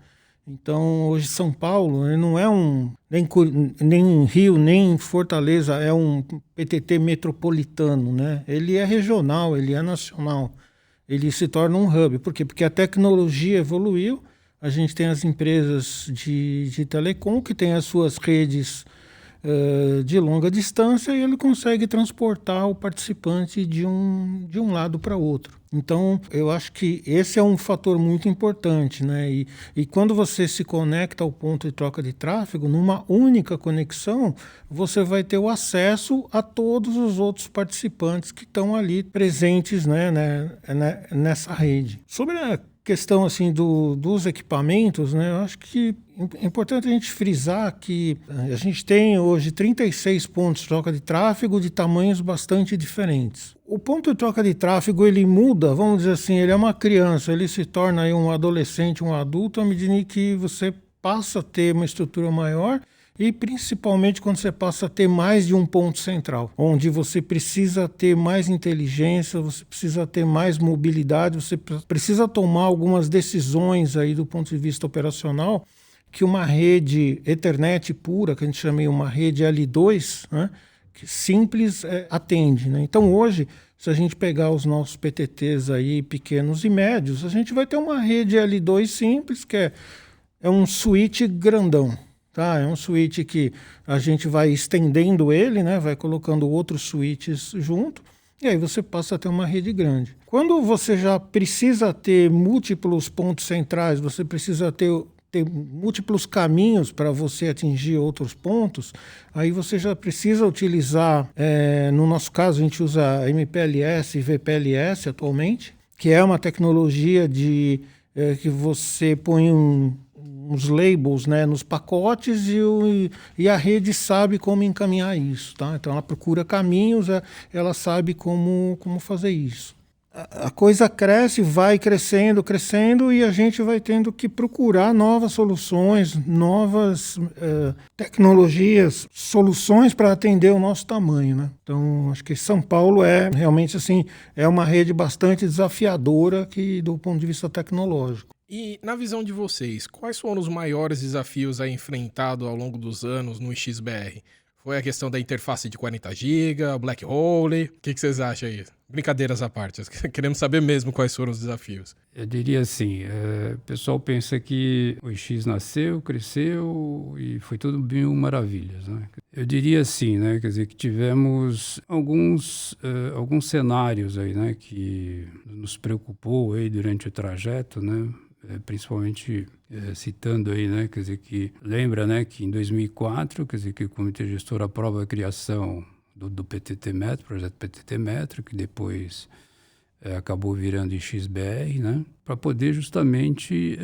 Então, hoje São Paulo não é nem Rio, nem Fortaleza, é um PTT metropolitano, né? Ele é regional, ele é nacional, ele se torna um hub. Por quê? Porque a tecnologia evoluiu, a gente tem as empresas de telecom que têm as suas redes de longa distância e ele consegue transportar o participante de um lado para outro. Então, eu acho que esse é um fator muito importante, né? E quando você se conecta ao ponto de troca de tráfego, numa única conexão, você vai ter o acesso a todos os outros participantes que estão ali presentes, né, nessa rede. Sobre a questão assim dos equipamentos, né, eu acho que é importante a gente frisar que a gente tem hoje 36 pontos de troca de tráfego de tamanhos bastante diferentes. O ponto de troca de tráfego ele muda, vamos dizer assim, ele é uma criança, ele se torna aí um adolescente, um adulto, à medida que você passa a ter uma estrutura maior e principalmente quando você passa a ter mais de um ponto central, onde você precisa ter mais inteligência, você precisa ter mais mobilidade, você precisa tomar algumas decisões aí do ponto de vista operacional que uma rede Ethernet pura, que a gente chama de uma rede L2, né, que simples atende, né? Então hoje, se a gente pegar os nossos PTTs aí pequenos e médios, a gente vai ter uma rede L2 simples, que é um switch grandão. Tá? É um switch que a gente vai estendendo ele, né? Vai colocando outros switches junto, e aí você passa a ter uma rede grande. Quando você já precisa ter múltiplos pontos centrais, você precisa ter múltiplos caminhos para você atingir outros pontos, aí você já precisa utilizar, no nosso caso a gente usa MPLS e VPLS atualmente, que é uma tecnologia que você põe uns labels, né, nos pacotes e a rede sabe como encaminhar isso. Tá? Então ela procura caminhos, ela sabe como fazer isso. A coisa cresce, vai crescendo e a gente vai tendo que procurar novas soluções, novas tecnologias, soluções para atender o nosso tamanho, né? Então, acho que São Paulo realmente assim, é uma rede bastante desafiadora do ponto de vista tecnológico. E na visão de vocês, quais foram os maiores desafios enfrentados ao longo dos anos no XBR? Foi a questão da interface de 40 GB, Black Hole? O que vocês acham aí? Brincadeiras à parte, queremos saber mesmo quais foram os desafios. Eu diria assim, o pessoal pensa que o X nasceu, cresceu e foi tudo mil maravilhas, né? Eu diria assim, né? Quer dizer, que tivemos alguns cenários aí, né? Que nos preocupou aí durante o trajeto, né? Principalmente citando aí, né, quer dizer que lembra, né, que em 2004, quer dizer que o Comitê Gestor aprova a criação do PTT Metro, projeto PTT Metro, que depois acabou virando XBR, né, para poder justamente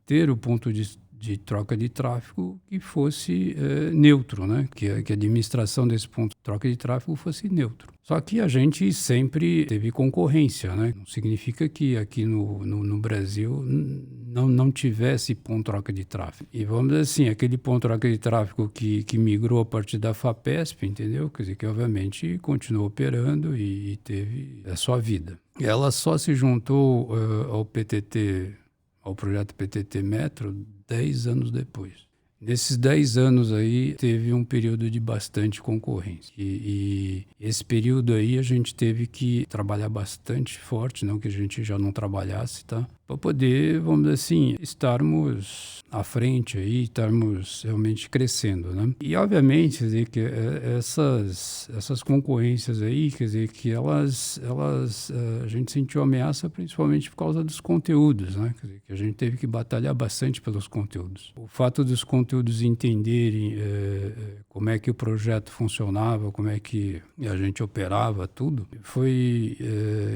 ter o ponto de troca de tráfego que fosse neutro, né? Que a administração desse ponto de troca de tráfego fosse neutro. Só que a gente sempre teve concorrência, né? Não significa que aqui no Brasil não tivesse ponto de troca de tráfego. E vamos dizer assim, aquele ponto de troca de tráfego que migrou a partir da FAPESP, entendeu? Quer dizer, que obviamente continuou operando e teve a sua vida. ela só se juntou ao PTT, ao projeto PTT Metro, 10 anos depois. Nesses 10 anos aí, teve um período de bastante concorrência. E esse período aí a gente teve que trabalhar bastante forte, não que a gente já não trabalhasse, tá? Para poder, vamos dizer assim, estarmos à frente aí, estarmos realmente crescendo, né? E obviamente, quer dizer, que essas concorrências aí, quer dizer, que elas a gente sentiu ameaça principalmente por causa dos conteúdos, né? Quer dizer, que a gente teve que batalhar bastante pelos conteúdos. O fato dos conteúdos entenderem como é que o projeto funcionava, como é que a gente operava, tudo, foi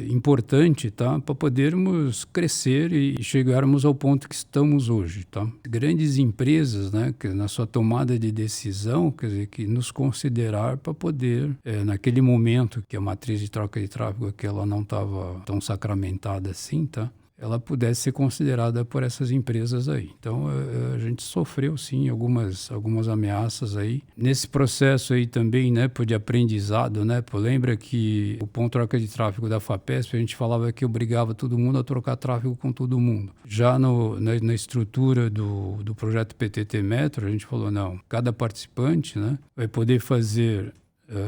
importante, tá? Para podermos crescer e chegarmos ao ponto que estamos hoje, tá? Grandes empresas, né, que na sua tomada de decisão, quer dizer, que nos considerar para poder, naquele momento que a matriz de troca de tráfego que ela não estava tão sacramentada assim, tá? Ela pudesse ser considerada por essas empresas aí. Então, a gente sofreu, sim, algumas ameaças aí. Nesse processo aí também, né, de aprendizado, né, lembra que o ponto troca de tráfego da FAPESP, a gente falava que obrigava todo mundo a trocar tráfego com todo mundo. Já na estrutura do projeto PTT Metro, a gente falou, não, cada participante, né, vai poder fazer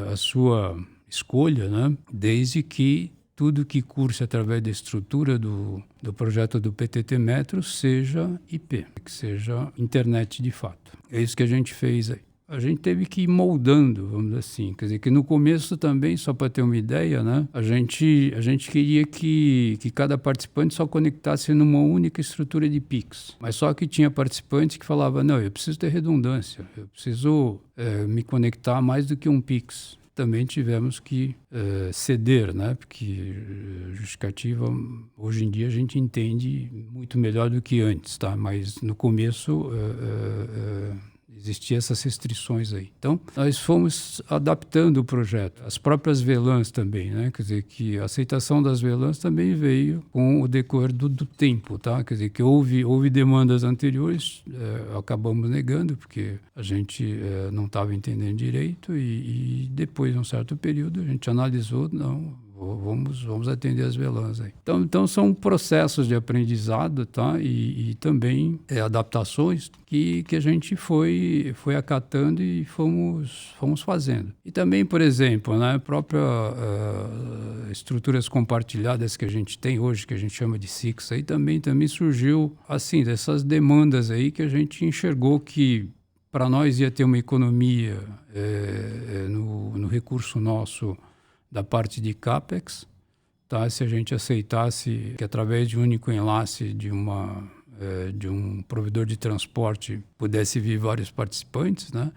a sua escolha, né, desde que tudo que curse através da estrutura do projeto do PTT Metro seja IP, que seja internet de fato. É isso que a gente fez aí. A gente teve que ir moldando, vamos dizer assim. Quer dizer, que no começo também, só para ter uma ideia, né, a gente queria que cada participante só conectasse numa única estrutura de Pix. Mas só que tinha participantes que falavam, não, eu preciso ter redundância, eu preciso me conectar a mais do que um Pix. Também tivemos que ceder, né? Porque justificativa, hoje em dia, a gente entende muito melhor do que antes, tá? Mas no começo existiam essas restrições aí. Então, nós fomos adaptando o projeto. As próprias VLANs também, né? Quer dizer, que a aceitação das VLANs também veio com o decorrer do tempo, tá? Quer dizer, que houve demandas anteriores, acabamos negando, porque a gente não estava entendendo direito e depois de um certo período a gente analisou, não, vamos atender as VLANs aí. Então são processos de aprendizado, tá? E também adaptações que a gente foi acatando e fomos fazendo. E também, por exemplo, né, própria estruturas compartilhadas que a gente tem hoje, que a gente chama de SIX, aí também surgiu assim dessas demandas aí que a gente enxergou que para nós ia ter uma economia no recurso nosso da parte de CAPEX, tá? Se a gente aceitasse que através de um único enlace de um provedor de transporte pudesse vir vários participantes, né?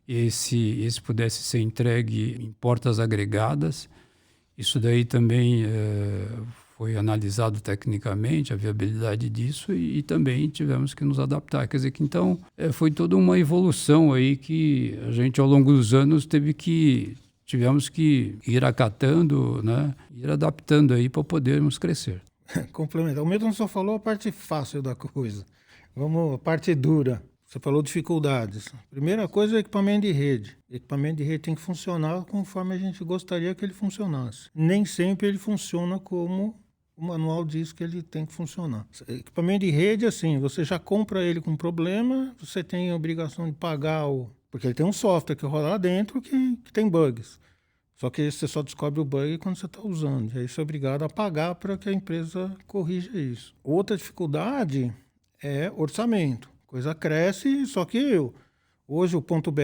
Esse pudesse ser entregue em portas agregadas. Isso daí também foi analisado tecnicamente, a viabilidade disso, e também tivemos que nos adaptar. Quer dizer que então foi toda uma evolução aí que a gente ao longo dos anos tivemos que ir acatando, né? Ir adaptando aí para podermos crescer. Complementar. O Milton só falou a parte fácil da coisa. Vamos à parte dura. Você falou dificuldades. Primeira coisa é o equipamento de rede. O equipamento de rede tem que funcionar conforme a gente gostaria que ele funcionasse. Nem sempre ele funciona como o manual diz que ele tem que funcionar. Equipamento de rede, assim, você já compra ele com problema, você tem a obrigação de pagar porque ele tem um software que roda lá dentro que tem bugs. Só que você só descobre o bug quando você está usando. E aí você é obrigado a pagar para que a empresa corrija isso. Outra dificuldade é orçamento. A coisa cresce, só que hoje o ponto .br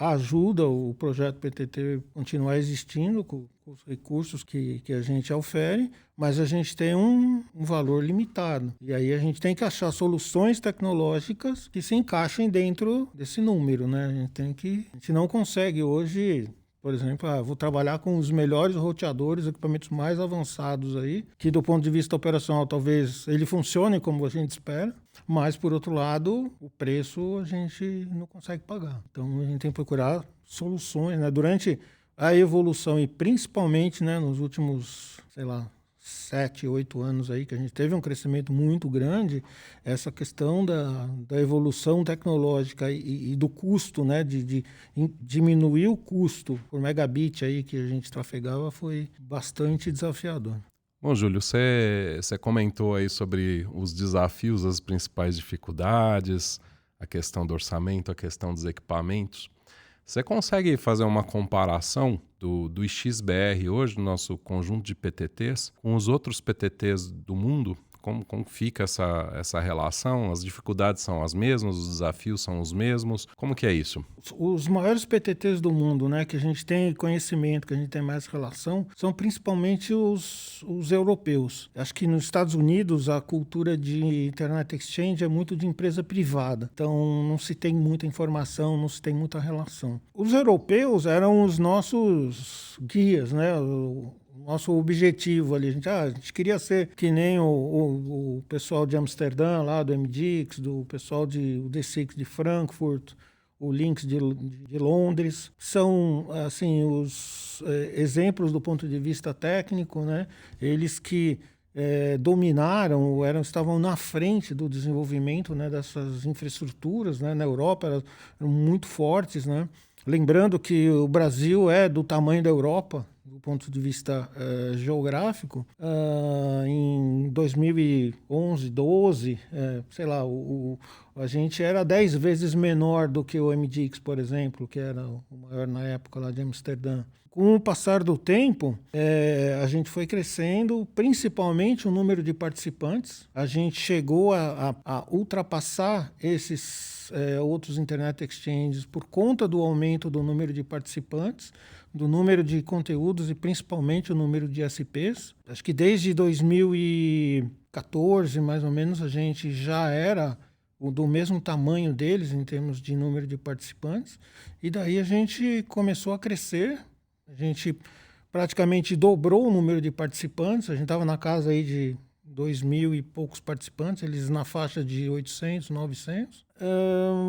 ajuda o projeto PTT a continuar existindo com os recursos que a gente ofere, mas a gente tem um valor limitado. E aí a gente tem que achar soluções tecnológicas que se encaixem dentro desse número, né? A gente não consegue hoje, por exemplo, vou trabalhar com os melhores roteadores, equipamentos mais avançados aí, que do ponto de vista operacional talvez ele funcione como a gente espera, mas por outro lado, o preço a gente não consegue pagar. Então a gente tem que procurar soluções, né? Durante a evolução e principalmente, né, nos últimos, 7, 8 anos aí, que a gente teve um crescimento muito grande, essa questão da evolução tecnológica e do custo, né, de diminuir o custo por megabit aí que a gente trafegava foi bastante desafiador. Bom, Júlio, você comentou aí sobre os desafios, as principais dificuldades, a questão do orçamento, a questão dos equipamentos. Você consegue fazer uma comparação do IXBR hoje, do nosso conjunto de PTTs, com os outros PTTs do mundo? Como fica essa relação? As dificuldades são as mesmas? Os desafios são os mesmos? Como que é isso? Os maiores PTTs do mundo, né, que a gente tem conhecimento, que a gente tem mais relação, são principalmente os europeus. Acho que nos Estados Unidos a cultura de Internet Exchange é muito de empresa privada. Então não se tem muita informação, não se tem muita relação. Os europeus eram os nossos guias, né? Nosso objetivo ali, a gente queria ser que nem o pessoal de Amsterdã, lá do MDX, do pessoal do D6 de Frankfurt, o Lynx de Londres. São assim, os exemplos do ponto de vista técnico, né? Eles que dominaram, estavam na frente do desenvolvimento, né, dessas infraestruturas, né? Na Europa eram muito fortes, né? Lembrando que o Brasil é do tamanho da Europa, do ponto de vista geográfico. Em 2011, 12, sei lá, a gente era 10 vezes menor do que o MDX, por exemplo, que era o maior na época lá de Amsterdã. Com o passar do tempo, a gente foi crescendo, principalmente o número de participantes. A gente chegou a ultrapassar esses outros Internet Exchanges por conta do aumento do número de participantes, do número de conteúdos e principalmente o número de SPs. Acho que desde 2014, mais ou menos, a gente já era do mesmo tamanho deles em termos de número de participantes. E daí a gente começou a crescer. A gente praticamente dobrou o número de participantes. A gente estava na casa aí de 2.000 e poucos participantes, eles na faixa de 800, 900.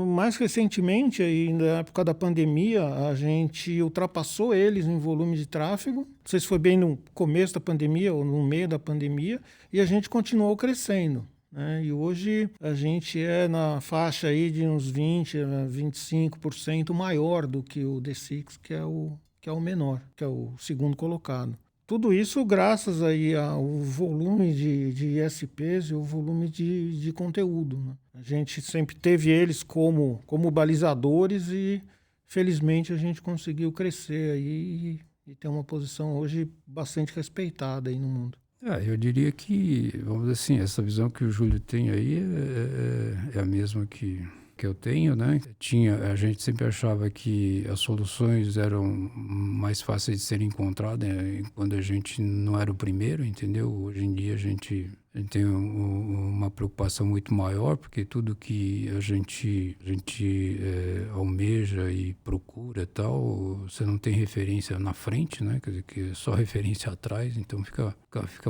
Mais recentemente, aí, na época da pandemia, a gente ultrapassou eles em volume de tráfego. Não sei se foi bem no começo da pandemia ou no meio da pandemia, e a gente continuou crescendo, né? E hoje a gente é na faixa aí de uns 20% a 25% maior do que o D6, que é o menor, que é o segundo colocado. Tudo isso graças aí ao volume de ISPs e o volume de conteúdo, né? A gente sempre teve eles como balizadores e, felizmente, a gente conseguiu crescer aí e ter uma posição hoje bastante respeitada aí no mundo. Eu diria que, vamos dizer assim, essa visão que o Júlio tem aí é a mesma que eu tenho, né? A gente sempre achava que as soluções eram mais fáceis de serem encontradas, né, quando a gente não era o primeiro, entendeu? Hoje em dia a gente tem uma preocupação muito maior, porque tudo que a gente almeja e procura e tal, você não tem referência na frente, né? Quer dizer, que é só referência atrás, então fica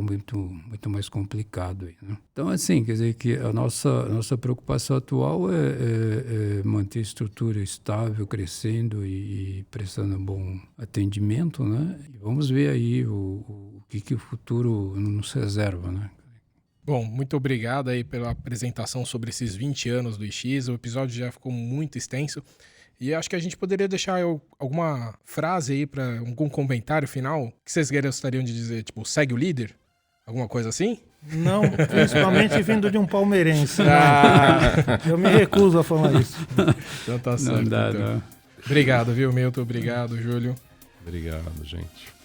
muito mais complicado aí, né? Então, assim, quer dizer que a nossa preocupação atual é manter a estrutura estável, crescendo e prestando um bom atendimento, né? E vamos ver aí o que o futuro nos reserva, né? Bom, muito obrigado aí pela apresentação sobre esses 20 anos do IX. O episódio já ficou muito extenso. E acho que a gente poderia deixar alguma frase aí para algum comentário final que vocês gostariam de dizer, tipo, segue o líder? Alguma coisa assim? Não, principalmente vindo de um palmeirense. Né? Eu me recuso a falar isso. Então tá certo. Então. Obrigado, viu, Milton? Obrigado, Júlio. Obrigado, gente.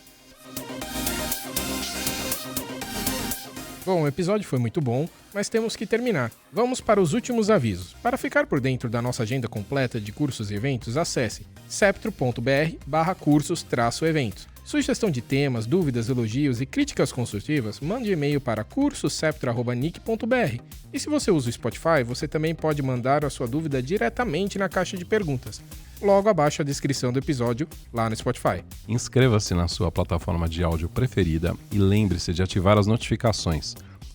Bom, o episódio foi muito bom, mas temos que terminar. Vamos para os últimos avisos. Para ficar por dentro da nossa agenda completa de cursos e eventos, acesse septro.br/cursos-eventos. Sugestão de temas, dúvidas, elogios e críticas construtivas, mande e-mail para cursoseptro@nic.br. E se você usa o Spotify, você também pode mandar a sua dúvida diretamente na caixa de perguntas, logo abaixo a descrição do episódio lá no Spotify. Inscreva-se na sua plataforma de áudio preferida e lembre-se de ativar as notificações.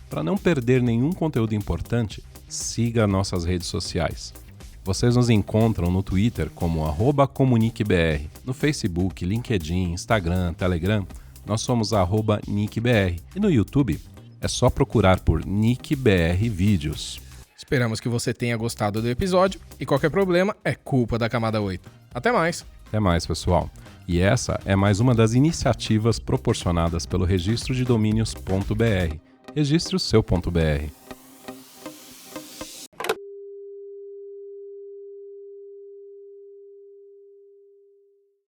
Para não perder nenhum conteúdo importante, siga nossas redes sociais. Vocês nos encontram no Twitter como @comuniquebr, no Facebook, LinkedIn, Instagram, Telegram, nós somos @NicBR e no YouTube é só procurar por NicBR Vídeos. Esperamos que você tenha gostado do episódio e qualquer problema é culpa da Camada 8. Até mais! Até mais, pessoal. E essa é mais uma das iniciativas proporcionadas pelo Registro de Domínios.br. Registre o seu .br.